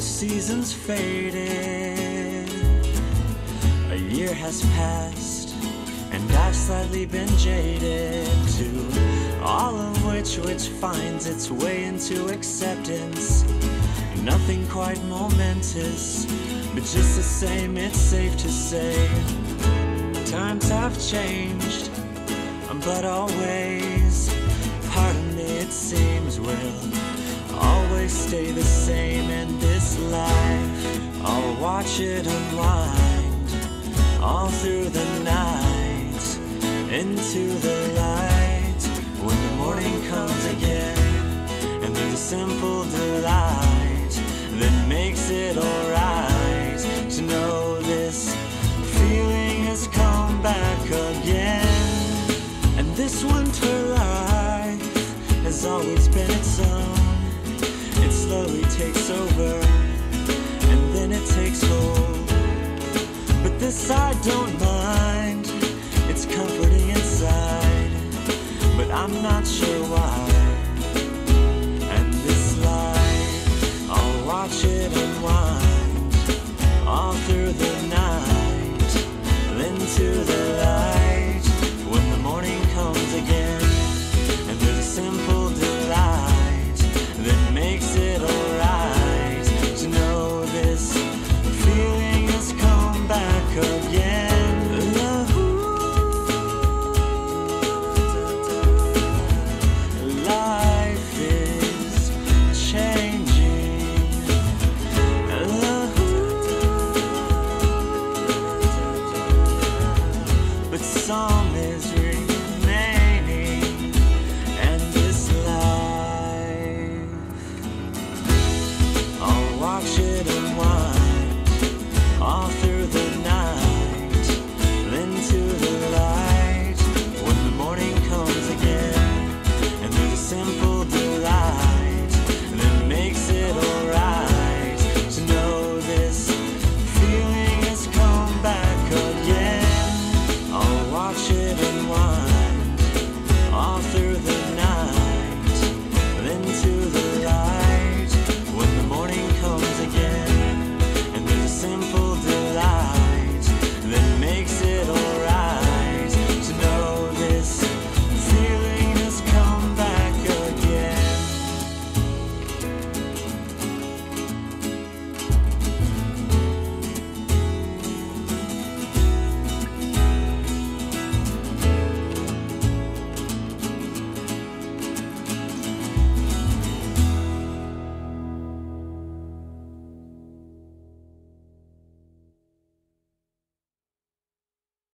the seasons faded. A year has passed, and I've slightly been jaded to all of which finds its way into acceptance. Nothing quite momentous, but just the same, it's safe to say times have changed, but always part of me, it seems, will always stay the same in this life. I'll watch it unwind all through the night into the light when the morning comes again, and there's a simple delight that makes it alright to know this feeling has come back again. And this winter life has always been its own. It slowly takes over, and then it takes hold. But this I don't mind, it's comforting inside, but I'm not sure